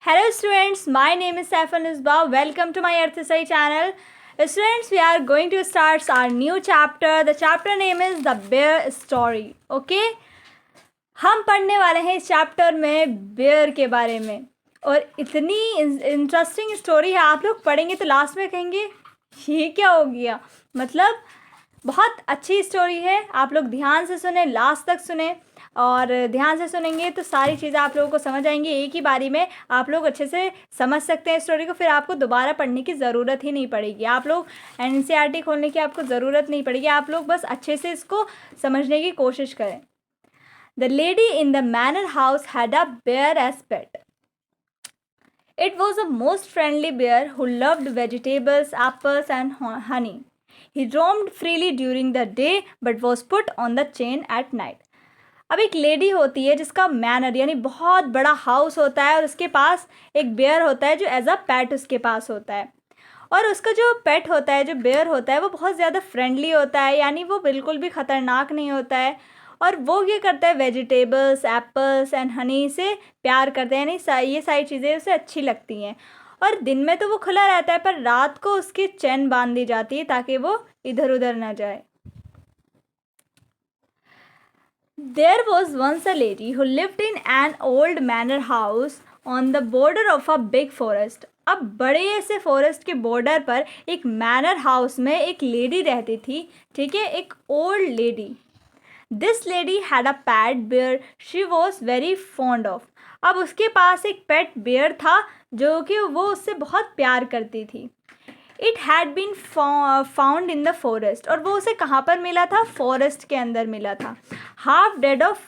Hello students, my name is Saifan Isba. Welcome to my Arthasai channel. Students, we are going to start our new chapter. The chapter name is The Bear Story. Okay? हम पढ़ने वाले हैं इस chapter में bear के बारे में और इतनी इंटरेस्टिंग स्टोरी है. आप लोग पढ़ेंगे तो लास्ट में कहेंगे ये क्या हो गया. मतलब बहुत अच्छी स्टोरी है. आप लोग ध्यान से सुने, लास्ट तक सुने और ध्यान से सुनेंगे तो सारी चीज़ें आप लोगों को समझ आएंगी. एक ही बारी में आप लोग अच्छे से समझ सकते हैं स्टोरी को. फिर आपको दोबारा पढ़ने की ज़रूरत ही नहीं पड़ेगी. आप लोग एनसीईआरटी खोलने की आपको ज़रूरत नहीं पड़ेगी. आप लोग बस अच्छे से इसको समझने की कोशिश करें. The lady in the manor house had a bear as pet. It was a most friendly bear who loved vegetables, apples and honey. He roamed freely during the day but was put on the chain at night. अब एक lady होती है जिसका manner यानी बहुत बड़ा house होता है और उसके पास एक बेयर होता है जो एज अ पेट उसके पास होता है. और उसका जो पेट होता है, जो बेयर होता है, वो बहुत ज़्यादा फ्रेंडली होता है. यानी वो बिल्कुल भी ख़तरनाक नहीं होता है. और वो ये करता है वेजिटेबल्स, एप्पल्स एंड हनी से प्यार करते हैं. यानी ये सारी चीज़ें उसे अच्छी लगती हैं. और दिन में तो वो खुला रहता है पर रात को उसकी चैन बांध दी जाती है ताकि वो इधर उधर ना जाए. There was once a lady who lived in an old manor house on the border of a big forest. अब बड़े से फॉरेस्ट के बॉर्डर पर एक मैनर हाउस में एक लेडी रहती थी. ठीक है, एक old lady. This lady had a pet bear she was very fond of. अब उसके पास एक पेट बेयर था जो कि वो उससे बहुत प्यार करती थी. It had been found in the forest. और वो उसे कहाँ पर मिला था? फॉरेस्ट के अंदर मिला था. हाफ डेड ऑफ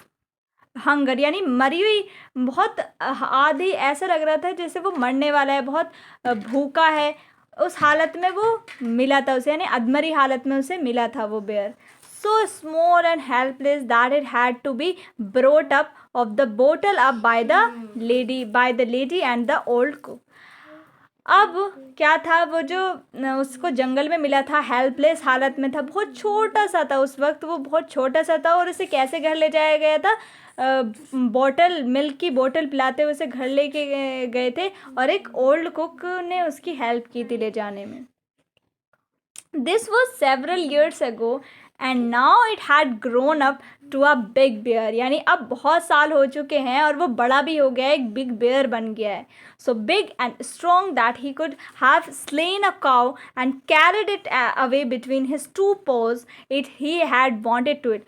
हंगर यानी मरी हुई, बहुत आधी, ऐसा लग रहा था जैसे वो मरने वाला है, बहुत भूखा है. उस हालत में वो मिला था उसे, यानी अधमरी हालत में उसे मिला था वो bear. So small and helpless that it had to be brought up of the bottle up by the lady and the old cook. अब क्या था, वो जो उसको जंगल में मिला था हेल्पलेस हालत में था, बहुत छोटा सा था उस वक्त, वो बहुत छोटा सा था. और उसे कैसे घर ले जाया गया था? बॉटल, मिल्क की बोतल पिलाते हुए उसे घर लेके गए थे और एक ओल्ड कुक ने उसकी हेल्प की थी ले जाने में. This was several years ago and now it had grown up to a big bear. यानी अब बहुत साल हो चुके हैं और वो बड़ा भी हो गया है, एक big bear बन गया है. So big and strong that he could have slain a cow and carried it away between his two paws if he had wanted to it.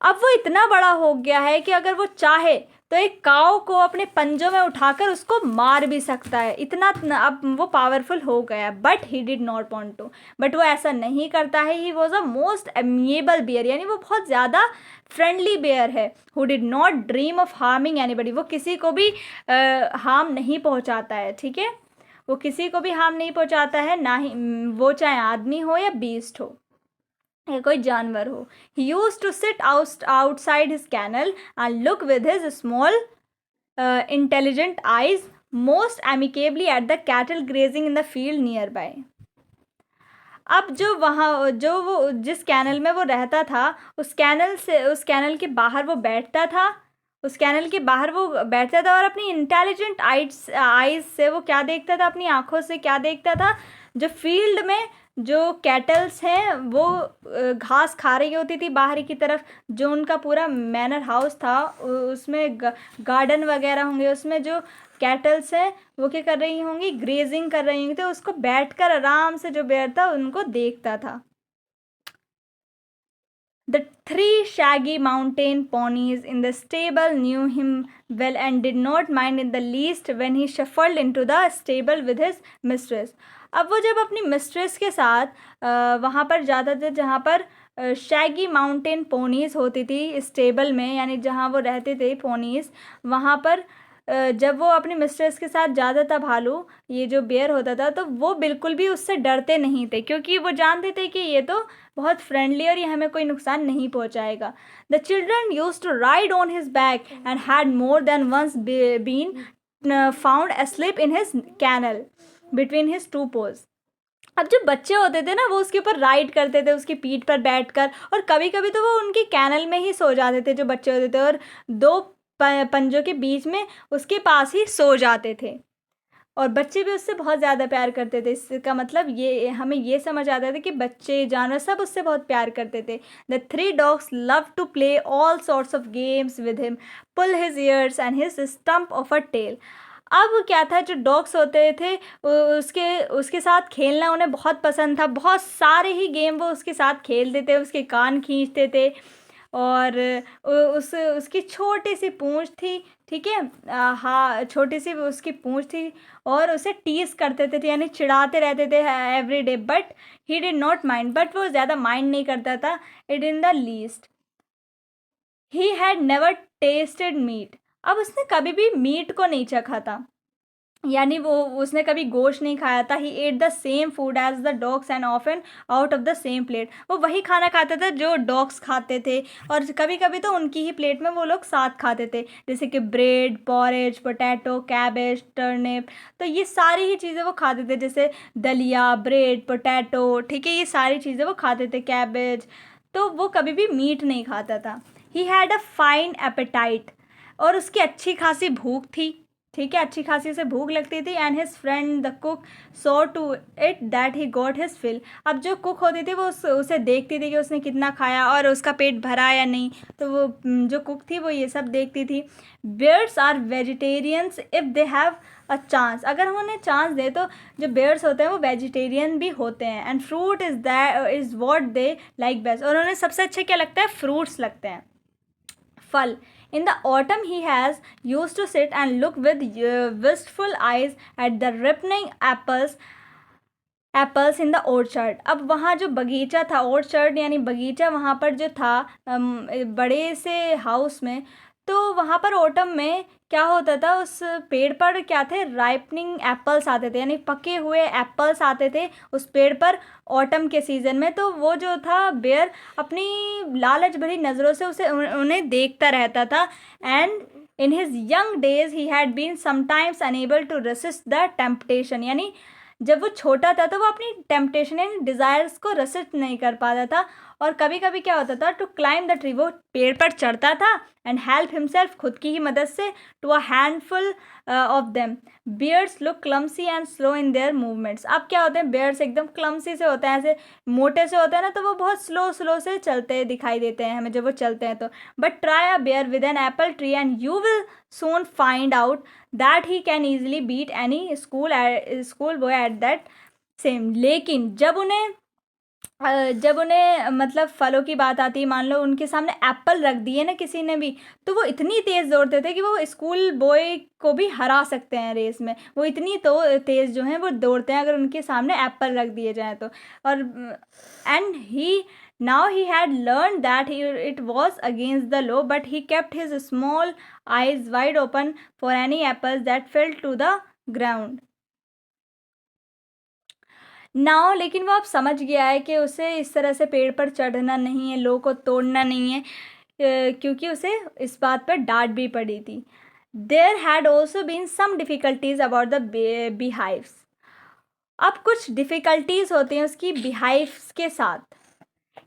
अब वो इतना बड़ा हो गया है कि अगर वो चाहे तो एक काऊ को अपने पंजों में उठाकर उसको मार भी सकता है. इतना अब वो पावरफुल हो गया. But he did not want to. But वो ऐसा नहीं करता है. He was a most amiable bear यानी वो बहुत ज़्यादा फ्रेंडली बेयर है. Who did not dream of harming anybody. वो किसी को भी हार्म नहीं पहुंचाता है. ठीक है, वो किसी को भी हार्म नहीं पहुंचाता है, ना ही वो चाहे आदमी हो या बीस्ट हो या कोई जानवर हो. He used to sit outside his kennel and look with his small intelligent eyes most amicably at the cattle grazing in the field nearby. अब वो जिस कैनल में वो रहता था, उस कैनल के बाहर वो बैठता था. उस कैनल के बाहर वो बैठता था और अपनी इंटेलिजेंट आइज से वो क्या देखता था? अपनी आँखों से क्या देखता था? जो फील्ड में जो कैटल्स हैं वो घास खा रही होती थी बाहरी की तरफ. जो उनका पूरा मैनर हाउस था उसमें गार्डन वगैरह होंगे, उसमें जो कैटल्स हैं वो क्या कर रही होंगी? ग्रेजिंग कर रही होंगी. तो उसको बैठकर आराम से जो बेयर था उनको देखता था. The three shaggy mountain ponies in the stable knew him well and did not mind in the least when he shuffled into the stable with his mistress. अब वो जब अपनी मिस्ट्रेस के साथ वहाँ पर जाता था जहाँ पर शैगी माउंटेन पोनीज़ होती थी स्टेबल में, यानी जहाँ वो रहते थे पोनीज़, वहाँ पर जब वो अपनी मिस्ट्रेस के साथ जाता था भालू, ये जो बेयर होता था, तो वो बिल्कुल भी उससे डरते नहीं थे क्योंकि वो जानते थे कि ये तो बहुत फ्रेंडली और ये हमें कोई नुकसान नहीं पहुंचाएगा. The children use to ride on his back and had more than once been found asleep in his kennel between his two paws. अब जो बच्चे होते थे ना, वो उसके ऊपर राइड करते थे उसकी पीठ पर बैठकर, और कभी कभी तो वो उनके कैनल में ही सो जाते थे जो बच्चे होते थे, और दो पंजों के बीच में उसके पास ही सो जाते थे. और बच्चे भी उससे बहुत ज़्यादा प्यार करते थे। इसका मतलब ये हमें ये समझ आता था कि बच्चे, जानवर सब उससे बहुत प्यार करते थे। The three dogs love to play all sorts of games with him, pull his ears and his stump of a tail. अब क्या था, जो डॉग्स होते थे उसके उसके साथ खेलना उन्हें बहुत पसंद था। बहुत सारे ही गेम वो उसके साथ खेलते थे, उसके कान खींचते थे। और उसकी छोटी सी पूंछ थी, ठीक है। हाँ, छोटी सी उसकी पूंछ थी और उसे टीज करते थे, यानी चिढ़ाते रहते थे every day, but he did not mind, but वो ज़्यादा माइंड नहीं करता था, it in the least. He had never tasted meat. अब उसने कभी भी मीट को नहीं चखा था, यानी वो उसने कभी गोश्त नहीं खाया था। He ate the same food as the dogs and often out of the same plate. वो वही खाना खाता था जो डॉग्स खाते थे, और कभी कभी तो उनकी ही प्लेट में वो लोग साथ खाते थे, जैसे कि bread, porridge, potato, cabbage, turnip. तो ये सारी ही चीज़ें वो खाते थे, जैसे दलिया, ब्रेड, पोटैटो, ठीक है, ये सारी चीज़ें वो खाते थे, कैबेज। तो वो कभी भी मीट नहीं खाता था। He had a fine appetite, और उसकी अच्छी खासी भूख थी, ठीक है, अच्छी खासी उसे भूख लगती थी। And his friend the cook saw to it that he got his fill. अब जो कुक होती थी वो उसे देखती थी कि उसने कितना खाया और उसका पेट भरा या नहीं, तो वो जो कुक थी वो ये सब देखती थी। Bears are vegetarians if they have a chance. अगर हम उन्हें चांस दे तो जो बेयर्स होते हैं वो वेजिटेरियन भी होते हैं। And fruit is what they like best, और उन्हें सबसे अच्छा क्या लगता है, फ्रूट्स लगते हैं, फल। In the autumn, he has used to sit and look with wistful eyes at the ripening apples in the orchard. अब वहाँ जो बगीचा था, orchard यानी बगीचा, वहाँ पर जो था बड़े से हाउस में, तो वहाँ पर ऑटम में क्या होता था, उस पेड़ पर क्या थे, राइपनिंग एप्पल्स आते थे, यानी पके हुए एप्पल्स आते थे उस पेड़ पर ऑटम के सीज़न में। तो वो जो था बेयर अपनी लालच भरी नज़रों से उन्हें देखता रहता था। And in his young days he had been sometimes unable to resist the temptation, यानी जब वो छोटा था तो वो अपनी टेम्पटेशन यानी डिज़ायर्स को रेसिस्ट नहीं कर पाता था। और कभी कभी क्या होता था, टू क्लाइम द ट्री, वो पेड़ पर चढ़ता था, एंड हेल्प हिमसेल्फ, खुद की ही मदद से, to a handful of them. Bears look clumsy and slow in their movements. अब क्या होते हैं, बेयर्स एकदम क्लमसी से होते हैं, ऐसे मोटे से होते हैं ना, तो वो बहुत स्लो स्लो से चलते दिखाई देते हैं हमें जब वो चलते हैं तो। But try a bear with an apple tree and you will soon find out that he can easily beat any school boy at that same। लेकिन जब उन्हें मतलब फलों की बात आती है, मान लो उनके सामने एप्पल रख दिए ना किसी ने भी, तो वो इतनी तेज़ दौड़ते थे कि वो स्कूल बॉय को भी हरा सकते हैं रेस में। वो इतनी तो तेज़ जो हैं वो दौड़ते हैं अगर उनके सामने एप्पल रख दिए जाएँ तो। और and he now he had learned that it was against the law, but he kept his small eyes wide open for any apples that fell to the ground। Now लेकिन वो अब समझ गया है कि उसे इस तरह से पेड़ पर चढ़ना नहीं है, लो को तोड़ना नहीं है, क्योंकि उसे इस बात पर डांट भी पड़ी थी। There had also been some difficulties about the beehives। अब कुछ डिफ़िकल्टीज होती हैं उसकी beehives के साथ।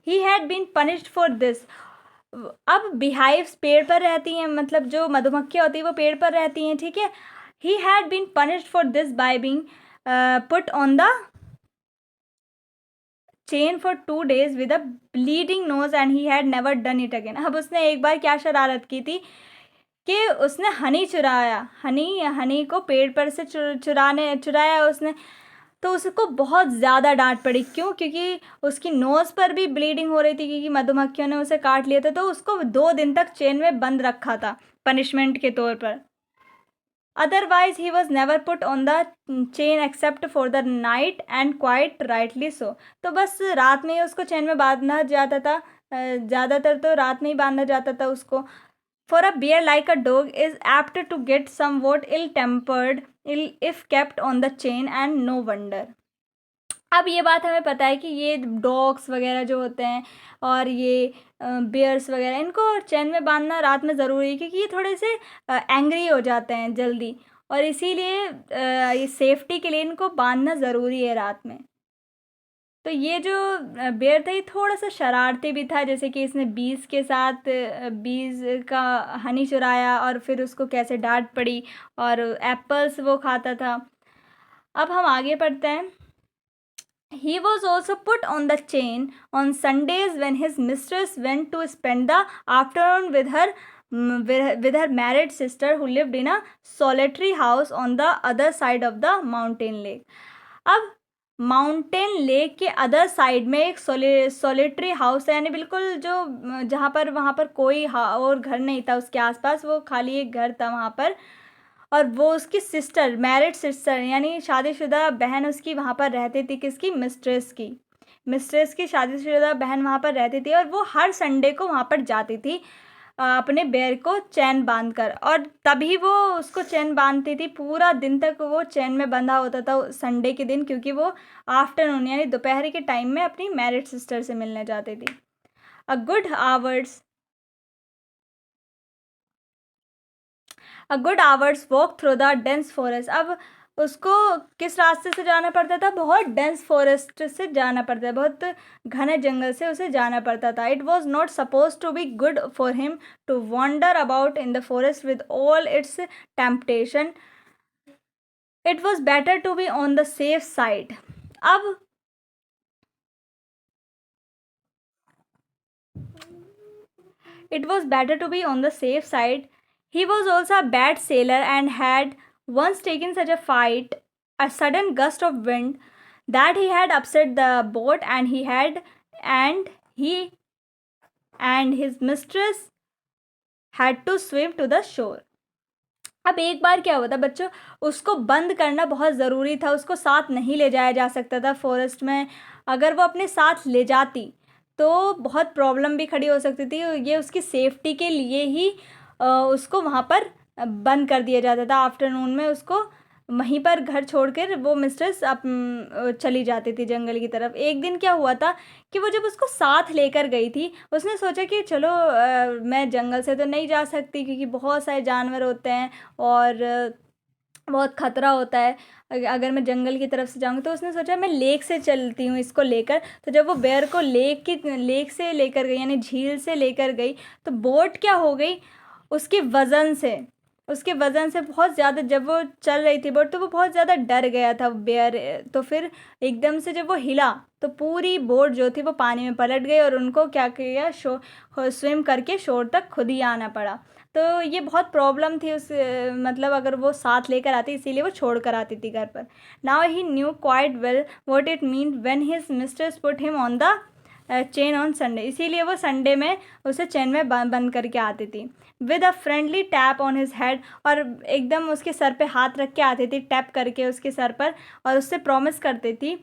He had been punished for this. अब beehives पेड़ पर रहती हैं, मतलब जो मधुमक्खियाँ होती हैं वो पेड़ पर रहती हैं, ठीक है। He had been punished for this by being put on the chain for 2 days with a bleeding nose and he had never done it again. अब उसने एक बार क्या शरारत की थी कि उसने हनी चुराया, हनी को पेड़ पर से चुराया उसने। तो उसको बहुत ज़्यादा डांट पड़ी, क्यों, क्योंकि उसकी नोज़ पर भी ब्लीडिंग हो रही थी, क्योंकि मधुमक्खियों ने उसे काट लिया था। तो उसको 2 दिन तक चेन में बंद रखा था पनिशमेंट के तौर पर। Otherwise, he was never put on the chain except for the night and quite rightly so। तो बस रात में ही उसको चेन में बांधा जाता था, ज़्यादातर तो रात में ही बांधा जाता था उसको। For a bear like a dog is apt to get somewhat ill-tempered if kept on the chain, and no wonder। अब ये बात हमें पता है कि ये डॉग्स वगैरह जो होते हैं और ये बेयर्स वगैरह, इनको चैन में बांधना रात में ज़रूरी है, क्योंकि ये थोड़े से एंग्री हो जाते हैं जल्दी, और इसीलिए ये सेफ्टी के लिए इनको बांधना ज़रूरी है रात में। तो ये जो बेयर था ये थोड़ा सा शरारती भी था, जैसे कि इसने बीज के साथ बीज का हनी चुराया और फिर उसको कैसे डांट पड़ी, और एप्पल्स वो खाता था। अब हम आगे पढ़ते हैं. He was also put on the chain on Sundays when his mistress went to spend the afternoon with her married sister who lived in a solitary house on the other side of the mountain lake. अब mountain lake के other side में एक solitary house है, यानी बिल्कुल जो जहाँ पर वहाँ पर कोई और घर नहीं था उसके आसपास, वो खाली एक घर था वहाँ पर. और वो उसकी सिस्टर, मैरिड सिस्टर यानी शादीशुदा बहन उसकी वहाँ पर रहती थी. किसकी? मिस्ट्रेस की शादीशुदा बहन वहाँ पर रहती थी. और वो हर संडे को वहाँ पर जाती थी अपने बेर को चैन बांध कर. और तभी वो उसको चैन बांधती थी, पूरा दिन तक वो चैन में बंधा होता था संडे के दिन, क्योंकि वो आफ्टरनून यानी दोपहर के टाइम में अपनी मैरिड सिस्टर से मिलने जाती थी. A good hours walk through the dense forest. अब उसको किस रास्ते से जाना पड़ता था? बहुत डेंस फॉरेस्ट से जाना पड़ता था, बहुत घने जंगल से उसे जाना पड़ता था. It was not suppose to be good for him to wander about in the forest with all its temptation. It was better to be on the safe side. अब it was better to be on the safe side. He was also a bad sailor and had once taken such a sudden gust of wind, that he had upset the boat, and he and his mistress had to swim to the shore. अब एक बार क्या हुआ था बच्चों, उसको बंद करना बहुत ज़रूरी था. उसको साथ नहीं ले जाया जा सकता था फॉरेस्ट में. अगर वो अपने साथ ले जाती तो बहुत प्रॉब्लम भी खड़ी हो सकती थी. ये उसकी सेफ्टी के लिए ही उसको वहाँ पर बंद कर दिया जाता था. आफ्टरनून में उसको वहीं पर घर छोड़कर वो मिस्ट्रेस चली जाती थी जंगल की तरफ. एक दिन क्या हुआ था कि वो जब उसको साथ लेकर गई थी, उसने सोचा कि चलो मैं जंगल से तो नहीं जा सकती क्योंकि बहुत सारे जानवर होते हैं और बहुत ख़तरा होता है अगर मैं जंगल की तरफ से जाऊँगी. तो उसने सोचा मैं लेक से चलती हूँ इसको लेकर. तो जब वो बेर को लेक से लेकर गई यानी झील से लेकर गई, तो बोट क्या हो गई, उसके वज़न से बहुत ज़्यादा, जब वो चल रही थी बोट तो वो बहुत ज़्यादा डर गया था बेयर. तो फिर एकदम से जब वो हिला तो पूरी बोट जो थी वो पानी में पलट गई और उनको क्या किया, स्विम करके शोर तक खुद ही आना पड़ा. तो ये बहुत प्रॉब्लम थी उस मतलब अगर वो साथ लेकर आती, इसीलिए वो छोड़ कर आती थी घर पर. Now he new quite well what it mean when his mistress put him on the chain on Sunday. इसीलिए वो संडे में उसे चेन में बंद करके आती थी. With a friendly tap on his head, और एकदम उसके सर पे हाथ रख के आती थी, टैप करके उसके सर पर, और उससे प्रॉमिस करती थी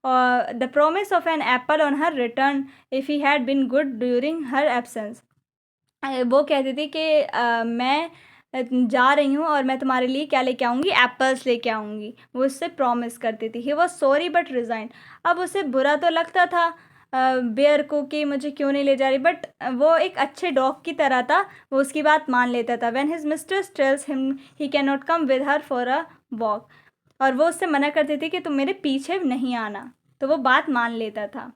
the promise of an apple on her return if he had been good during her absence. वो कहती थी कि मैं जा रही हूँ और मैं तुम्हारे लिए क्या लेके आऊँगी, एप्पल्स लेके आऊँगी. वो उससे प्रॉमिस करती थी. He was sorry but resign. अब उसे बुरा तो लगता था बेयर को कि मुझे क्यों नहीं ले जा रही, बट वो एक अच्छे डॉग की तरह था, वो उसकी बात मान लेता था. When his mistress tells him he can not come with her for a walk, और वो उससे मना करती थी कि तुम मेरे पीछे नहीं आना, तो वो बात मान लेता था.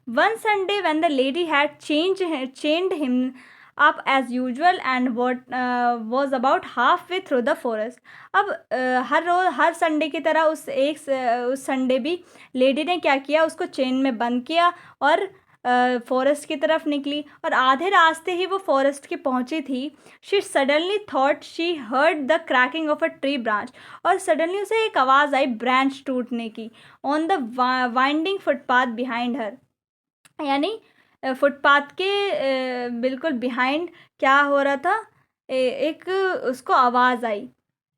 One Sunday when the lady had चेंड him up as usual and was about halfway through the forest. अब हर संडे की तरह उस संडे भी लेडी ने क्या किया, उसको चेन में बंद किया और फॉरेस्ट की तरफ निकली. और आधे रास्ते ही वो फॉरेस्ट के पहुंची थी. She suddenly thought she heard the cracking of a tree branch, और सडनली उसे एक आवाज़ आई ब्रांच टूटने की. On the winding footpath behind her, यानी फुटपाथ के बिल्कुल बिहाइंड क्या हो रहा था, एक उसको आवाज़ आई.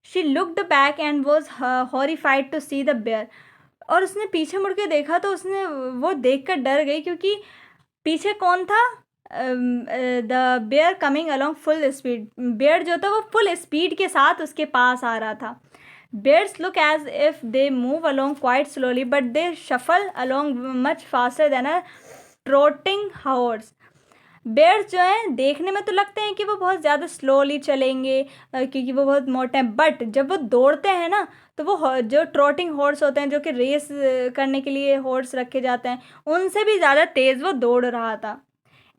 She looked back and was horrified to see the bear. और उसने पीछे मुड़ के देखा तो उसने वो देख कर डर गई, क्योंकि पीछे कौन था, the bear coming along full speed. Bear जो था वो फुल स्पीड के साथ उसके पास आ रहा था. Bears look as if they move along quite slowly, but they shuffle along much faster than a trotting horse. Bears जो हैं देखने में तो लगते हैं कि वो बहुत ज़्यादा स्लोली चलेंगे क्योंकि वो बहुत मोटे हैं, बट जब वो दौड़ते हैं ना तो वो जो ट्रॉटिंग हॉर्स होते हैं, जो कि रेस करने के लिए हॉर्स रखे जाते हैं, उनसे भी ज़्यादा तेज़ वो दौड़ रहा था.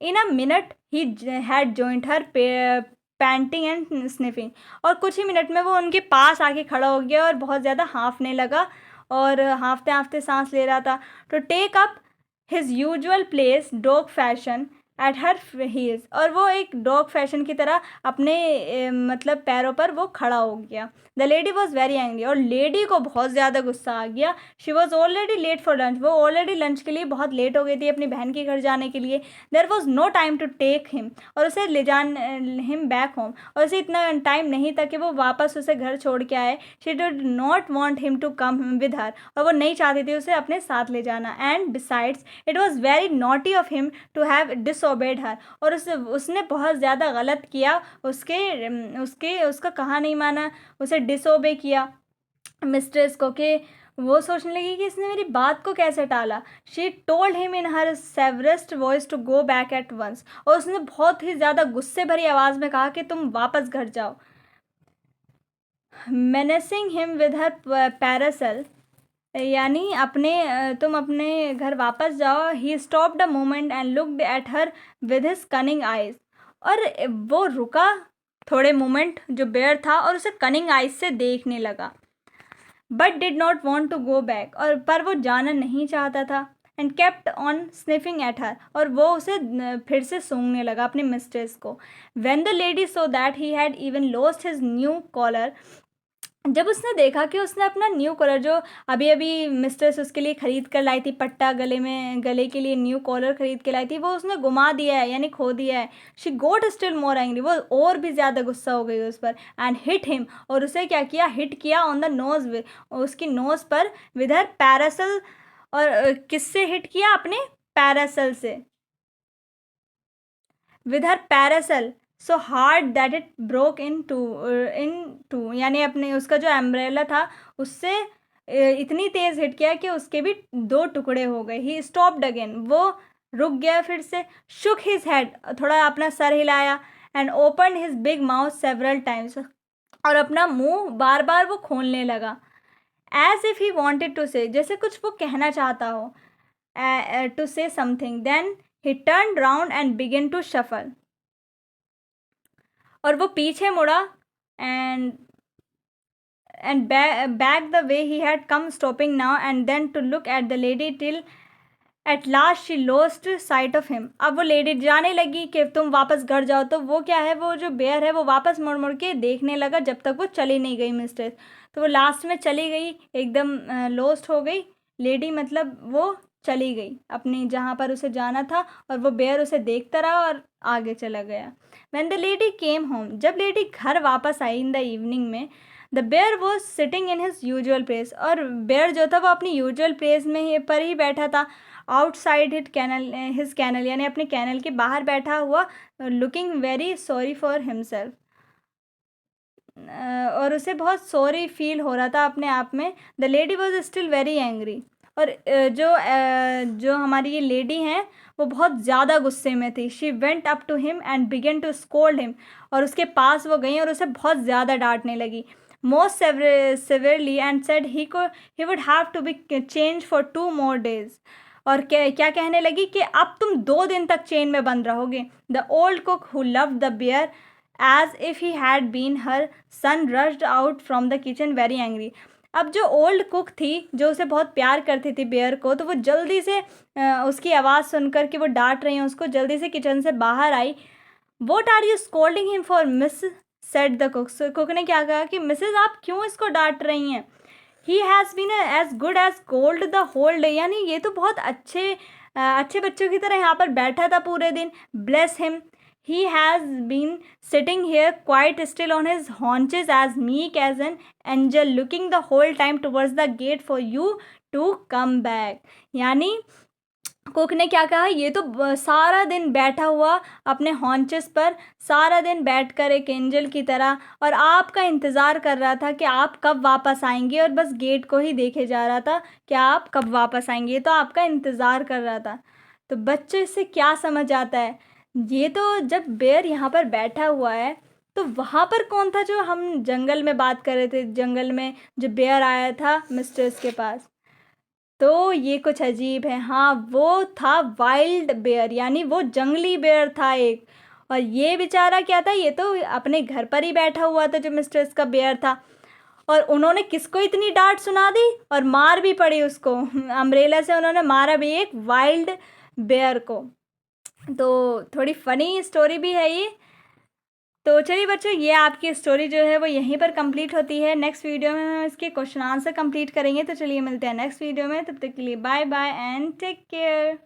In a minute he had joined her panting and sniffing. और कुछ ही मिनट में वो उनके पास आके खड़ा हो गया और बहुत ज़्यादा हाँफने लगा और हाँफते हाँफते सांस ले रहा था। To take up his usual place dog fashion at her heels, और वो एक डॉग फैशन की तरह अपने मतलब पैरों पर वो खड़ा हो गया। The lady was very angry, और लेडी को बहुत ज़्यादा गुस्सा आ गया। She was already late for lunch, वो ऑलरेडी लंच के लिए बहुत लेट हो गई थी अपनी बहन के घर जाने के लिए। There was no time to take him, और उसे ले जान हिम बैक होम, और उसे इतना टाइम नहीं था कि वो वापस उसे घर छोड़ के आए। She did not want him to come with her, और वो नहीं चाहती थी उसे अपने साथ ले जाना। And besides it was very naughty of him to have disobeyed her, और उसने बहुत ज़्यादा गलत किया, उसका कहा नहीं माना, उसे डिसओबे किया मिस्ट्रेस को, कि वो सोचने लगी कि इसने मेरी बात को कैसे टाला। She told him in her severest voice to go back at once, और उसने बहुत ही ज़्यादा गुस्से भरी आवाज़ में कहा कि तुम वापस घर जाओ। Menacing him with her Paracel, यानी तुम अपने घर वापस जाओ। He stopped a moment and looked at her with his cunning eyes, और वो रुका थोड़े मोमेंट जो बेयर था, और उसे कनिंग आइज से देखने लगा। But did not want to go back, और पर वो जाना नहीं चाहता था। And kept on sniffing at her, और वो उसे फिर से सूंघने लगा अपनी मिस्ट्रेस को। When the lady saw that he had even lost his new collar, जब उसने देखा कि उसने अपना न्यू कॉलर, जो अभी अभी मिस्ट्रेस उसके लिए ख़रीद कर लाई थी, पट्टा गले के लिए न्यू कॉलर ख़रीद के लाई थी, वो उसने गुमा दिया है, यानी खो दिया है। She got still more angry, वो और भी ज़्यादा गुस्सा हो गई उस पर। एंड हिट हिम, और उसे क्या किया, हिट किया ऑन द नोज़, उसकी नोज़ पर विद हर पैरासल, और किससे हिट किया, अपने पैरासल से, with her parasol so hard that it broke in two, यानी अपने उसका जो एम्ब्रेला था उससे इतनी तेज़ हिट किया कि उसके भी 2 टुकड़े हो गए। ही स्टॉप्ड अगेन, वो रुक गया फिर से। शुक हिज हेड, थोड़ा अपना सर हिलाया। And open his big mouth several times, और अपना मुंह बार बार वो खोलने लगा। As if he wanted to say, जैसे कुछ वो कहना चाहता हो, to say something. Then he turn round and begin to shuffle, और वो पीछे मुड़ा and back the way he had come, stopping now and then to look at the lady till at last she lost sight of him. अब वो lady जाने लगी कि तुम वापस घर जाओ, तो वो क्या है, वो जो बेयर है वो वापस मुड़ मुड़ के देखने लगा जब तक वो चली नहीं गई मिस्ट्रेस। तो वो लास्ट में चली गई, एकदम लॉस्ट हो गई लेडी, मतलब वो चली गई अपनी जहाँ पर उसे जाना था, और वो बेयर उसे देखता रहा और आगे चला गया। When the lady came home, जब लेडी घर वापस आई इन द इवनिंग में, the bear was sitting in his usual place, और बेयर जो था वो अपनी यूजुअल प्लेस में पर ही बैठा था। आउटसाइड हिज कैनल, यानी अपने कैनल के बाहर बैठा हुआ, looking very sorry for himself, और उसे बहुत सॉरी फील हो रहा था अपने आप में। The lady was still very angry, और जो हमारी ये लेडी हैं वो बहुत ज़्यादा गुस्से में थी। She went up to him and began to scold him, और उसके पास वो गई और उसे बहुत ज़्यादा डांटने लगी। Most severely and said he would have to be chained for 2 more days, और क्या कहने लगी कि अब तुम 2 दिन तक चेन में बंद रहोगे। The old cook who loved the bear as if he had been her son rushed out from the kitchen very angry. अब जो ओल्ड कुक थी, जो उसे बहुत प्यार करती थी बेयर को, तो वो जल्दी से उसकी आवाज़ सुनकर कि वो डांट रही हैं उसको, जल्दी से किचन से बाहर आई। What are you scolding him for miss, said the cook. Cook ने क्या कहा कि मिसेज आप क्यों इसको डांट रही हैं। He has been as good as gold the whole day, यानी ये तो बहुत अच्छे बच्चों की तरह यहाँ पर बैठा था पूरे दिन। Bless him, he has been sitting here quite still on his haunches as meek as an angel, looking the whole time towards the gate for you to come back। यानी कुक ने क्या कहा, ये तो सारा दिन बैठा हुआ अपने हॉन्चेस पर, सारा दिन बैठकर एक एंजल की तरह, और आपका इंतज़ार कर रहा था कि आप कब वापस आएंगे, और बस गेट को ही देखे जा रहा था कि आप कब वापस आएंगे, तो आपका इंतज़ार कर रहा था। तो बच्चे इससे क्या समझ आता है, ये तो जब बेयर यहाँ पर बैठा हुआ है, तो वहाँ पर कौन था जो हम जंगल में बात कर रहे थे, जंगल में जो बेयर आया था मिस्ट्रेस के पास, तो ये कुछ अजीब है। हाँ, वो था वाइल्ड बेयर, यानी वो जंगली बेयर था एक, और ये बेचारा क्या था, ये तो अपने घर पर ही बैठा हुआ था जो मिस्ट्रेस का बेयर था। और उन्होंने किसको इतनी डांट सुना दी और मार भी पड़ी उसको। अम्ब्रेला से उन्होंने मारा भी एक वाइल्ड बेयर को। तो थोड़ी फनी स्टोरी भी है ये। तो चलिए बच्चों, ये आपकी स्टोरी जो है वो यहीं पर कंप्लीट होती है। नेक्स्ट वीडियो में हम इसके क्वेश्चन आंसर कंप्लीट करेंगे। तो चलिए मिलते हैं नेक्स्ट वीडियो में, तब तक के लिए bye bye and take care.